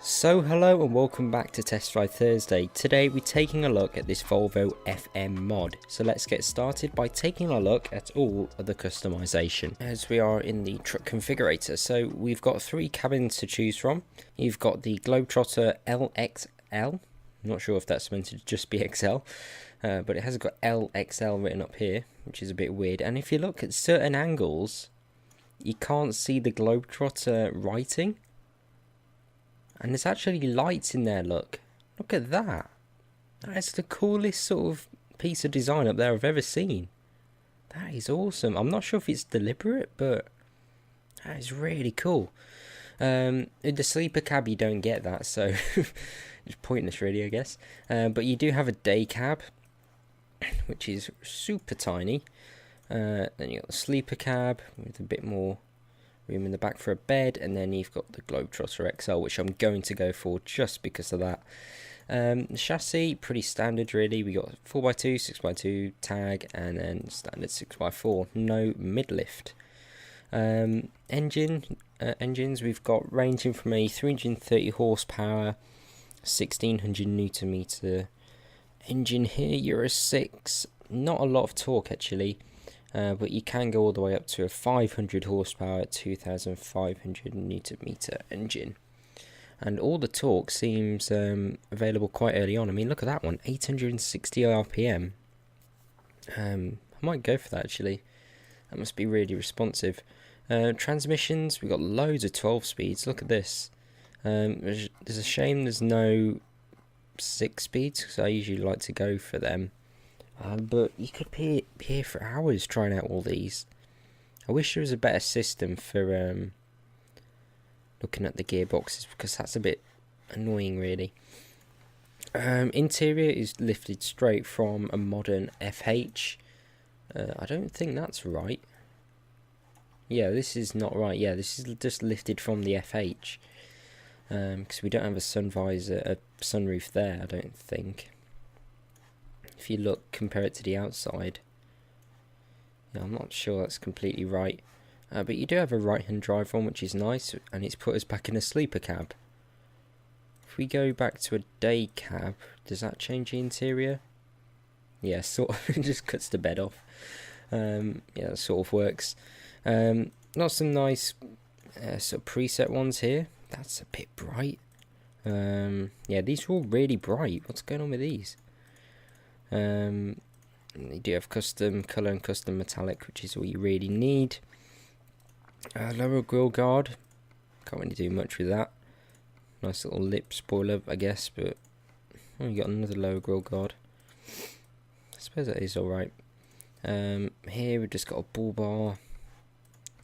So hello and welcome back to Test Drive Thursday. Today we're taking a look at this Volvo FM mod. So let's get started by taking a look at all of the customization as we are in the truck configurator. So we've got 3 cabins to choose from. You've got the Globetrotter LXL. I'm not sure if that's meant to just be XL, but it has got LXL written up here, which is a bit weird. And if you look at certain angles, you can't see the Globetrotter writing. And there's actually lights in there, look at that. That is the coolest sort of piece of design up there I've ever seen. That is awesome. I'm not sure if it's deliberate, but that is really cool. In the sleeper cab you don't get that, so it's pointless really, I guess. But you do have a day cab, which is super tiny. Then you've got the sleeper cab with a bit more room in the back for a bed, and then you've got the Globetrotter XL, which I'm going to go for just because of that. The chassis, pretty standard really. We got 4x2, 6x2 tag, and then standard 6x4, no mid-lift. Engines, we've got ranging from a 330 horsepower, 1600 newton meter engine here, Euro 6. Not a lot of torque actually. But you can go all the way up to a 500 horsepower, 2500 newton meter engine. And all the torque seems available quite early on. I mean, look at that one, 860 RPM. I might go for that actually. That must be really responsive. Transmissions, we've got loads of 12 speeds. Look at this. There's a shame there's no 6 speeds, because I usually like to go for them. But you could be here for hours trying out all these. I wish there was a better system for looking at the gearboxes, because that's a bit annoying really. Interior is lifted straight from a modern FH. I don't think that's right. Yeah, this is not right. Yeah, this is just lifted from the FH. Because we don't have a sunroof there, I don't think. If you look, compare it to the outside, yeah, I'm not sure that's completely right. But you do have a right-hand drive on, which is nice, and it's put us back in a sleeper cab. If we go back to a day cab, does that change the interior? Yeah, sort of. It just cuts the bed off. Yeah, that sort of works. Not some nice sort of preset ones here. That's a bit bright. Yeah, these are all really bright. What's going on with these? You do have custom colour and custom metallic, which is all you really need. Lower grille guard, can't really do much with that. Nice little lip spoiler, I guess, but you got another lower grille guard. I suppose that is alright. Here we've just got a bull bar,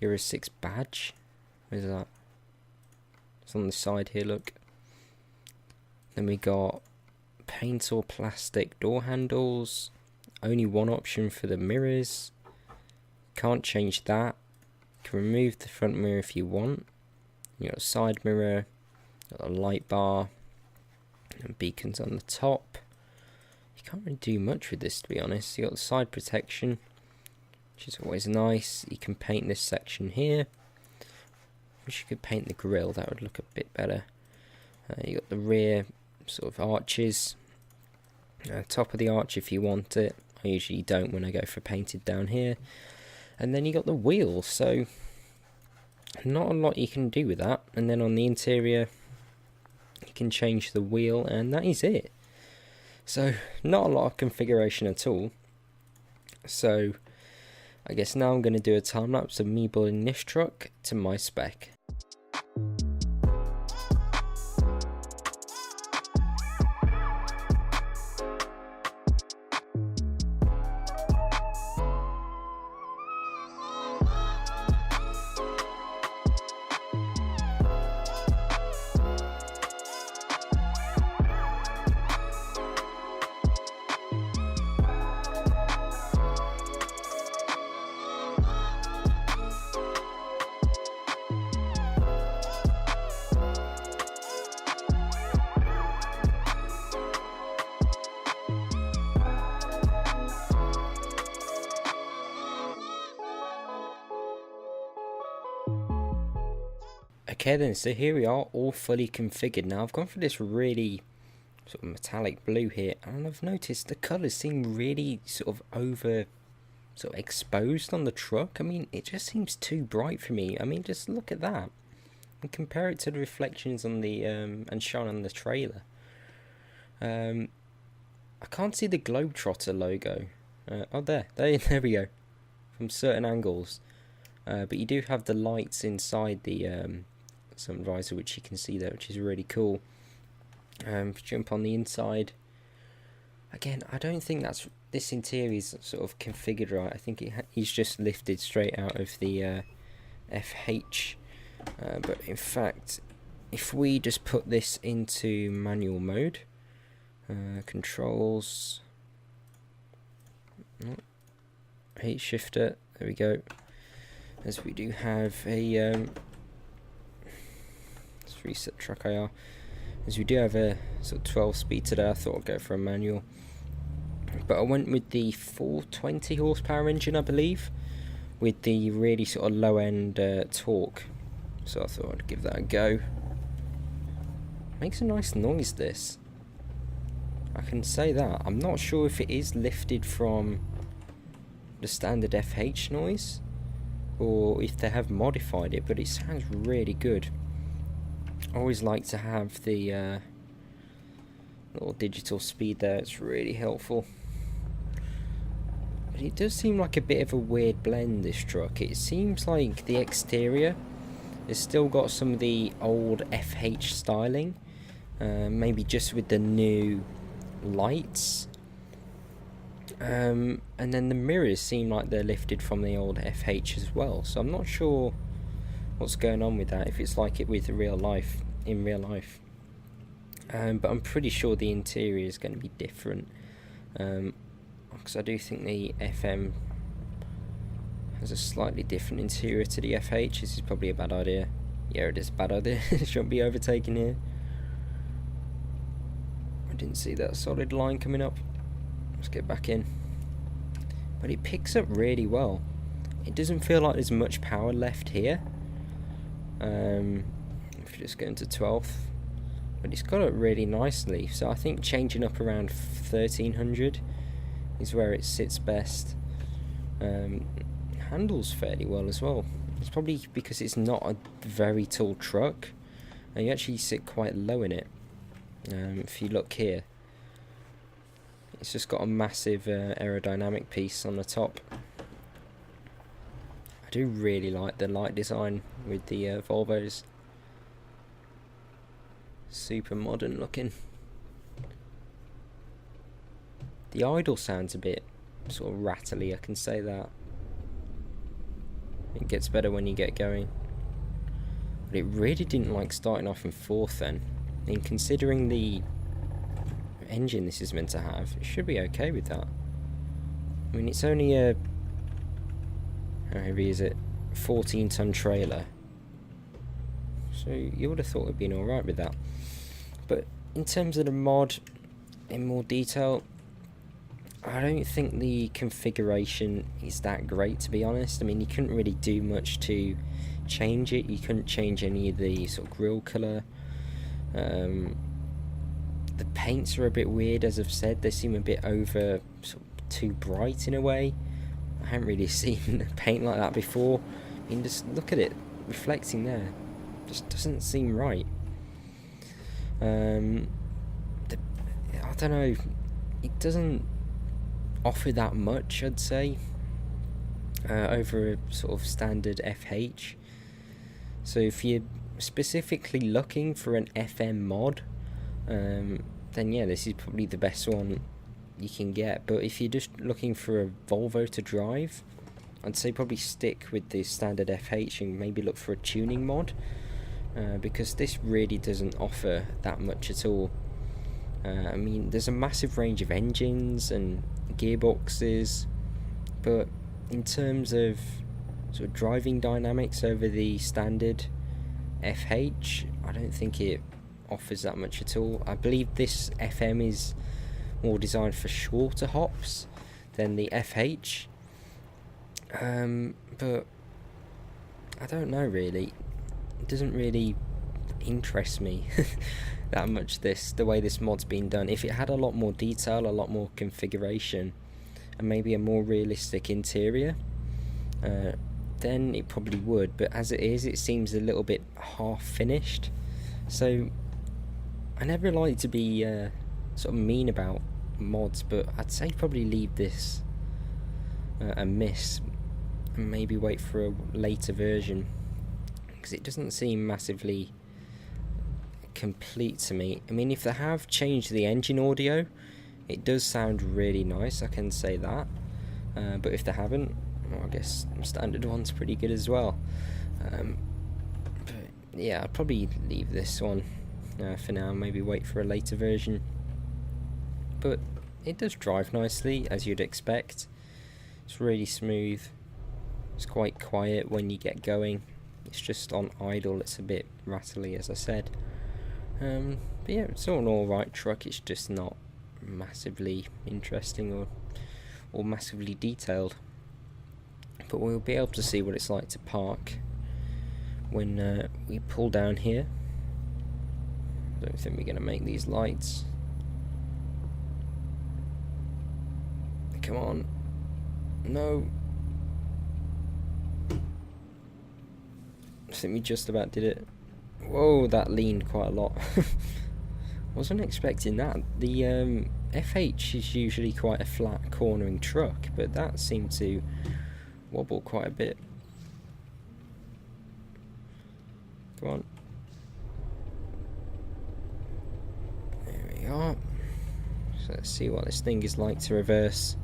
Euro 6 badge. Where's that? It's on the side here, look. Then we got paint or plastic door handles. Only one option for the mirrors. Can't change that. You can remove the front mirror if you want. You got a side mirror, got a light bar, and beacons on the top. You can't really do much with this, to be honest. You got the side protection, which is always nice. You can paint this section here. Wish you could paint the grille, that would look a bit better. You got the rear sort of arches. Top of the arch if you want it. I usually don't when I go for painted down here. And then you got the wheels, so not a lot you can do with that. And then on the interior you can change the wheel, and that is it. So not a lot of configuration at all. So I guess now I'm going to do a time lapse of me building this truck to my spec. Okay then, so here we are, all fully configured. Now I've gone for this really sort of metallic blue here, and I've noticed the colours seem really sort of exposed on the truck. I mean, it just seems too bright for me. I mean, just look at that and compare it to the reflections on the and shine on the trailer. I can't see the Globetrotter logo. Oh, there we go. From certain angles, but you do have the lights inside the sun visor, which you can see there, which is really cool. Jump on the inside. Again, I don't think this interior is sort of configured right. I think he's just lifted straight out of the FH. But in fact, if we just put this into manual mode, controls, heat shifter, there we go. As we do have a let's reset Trackir. As we do have a sort of 12 speed today, I thought I'd go for a manual, but I went with the 420 horsepower engine, I believe, with the really sort of low end torque. So I thought I'd give that a go. Makes a nice noise, this. I can say that. I'm not sure if it is lifted from the standard FH noise or if they have modified it, but it sounds really good. I always like to have the little digital speed there, it's really helpful. But it does seem like a bit of a weird blend, this truck. It seems like the exterior has still got some of the old FH styling, maybe just with the new lights. And then the mirrors seem like they're lifted from the old FH as well, so I'm not sure what's going on with that, if it's like it with in real life. But I'm pretty sure the interior is going to be different, because I do think the FM has a slightly different interior to the FH. This is probably a bad idea. Yeah, it is a bad idea. Shouldn't be overtaken here. I didn't see that solid line coming up. Let's get back in. But it picks up really well. It doesn't feel like there's much power left here. If you just go into 12th, but it's got it really nicely. So I think changing up around 1300 is where it sits best. Handles fairly well as well. It's probably because it's not a very tall truck, and you actually sit quite low in it. If you look here, it's just got a massive aerodynamic piece on the top. I do really like the light design with the Volvos. Super modern looking. The idle sounds a bit sort of rattly, I can say that. It gets better when you get going. But it really didn't like starting off in 4th then. I mean, considering the engine this is meant to have, it should be okay with that. I mean, it's only a, how heavy is it? 14-ton trailer. So you would have thought it'd been alright with that. But in terms of the mod, in more detail, I don't think the configuration is that great, to be honest. I mean, you couldn't really do much to change it. You couldn't change any of the sort of grille colour. The paints are a bit weird, as I've said. They seem a bit over, sort of too bright in a way. I haven't really seen paint like that before. I mean, just look at it reflecting there. Just doesn't seem right. I don't know. It doesn't offer that much, I'd say, over a sort of standard FH. So if you're specifically looking for an FM mod, then yeah, this is probably the best one you can get. But if you're just looking for a Volvo to drive, I'd say probably stick with the standard FH and maybe look for a tuning mod, because this really doesn't offer that much at all. I mean, there's a massive range of engines and gearboxes, but in terms of sort of driving dynamics over the standard FH, I don't think it offers that much at all. I believe this FM is more designed for shorter hops than the FH, but I don't know really. doesn't really interest me that much, the way this mod's been done. If it had a lot more detail, a lot more configuration, and maybe a more realistic interior, then it probably would, but as it is, it seems a little bit half finished. So I never like to be sort of mean about mods, but I'd say probably leave this a miss and maybe wait for a later version, because it doesn't seem massively complete to me. I mean, if they have changed the engine audio, it does sound really nice, I can say that, but if they haven't, well, I guess standard one's pretty good as well. But yeah, I'd probably leave this one for now, maybe wait for a later version. But it does drive nicely, as you'd expect. It's really smooth. It's quite quiet when you get going. It's just on idle, it's a bit rattly, as I said. But yeah, it's all an alright truck. It's just not massively interesting or massively detailed. But we'll be able to see what it's like to park when we pull down here. I don't think we're going to make these lights. Come on. No. I think we just about did it. Whoa, that leaned quite a lot. Wasn't expecting that. The FH is usually quite a flat cornering truck, but that seemed to wobble quite a bit. Come on. There we are. So let's see what this thing is like to reverse.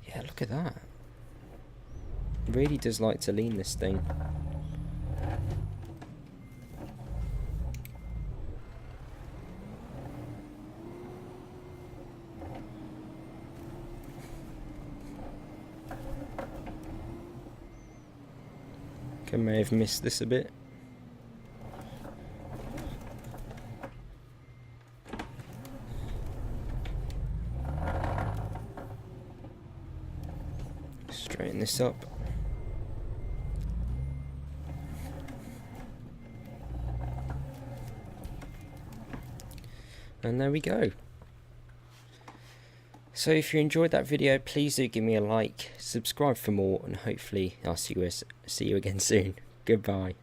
Yeah, look at that. Really does like to lean, this thing. I may have missed this a bit. Straighten this up. And there we go. So if you enjoyed that video, please do give me a like, subscribe for more, and hopefully I'll see you again soon. Goodbye.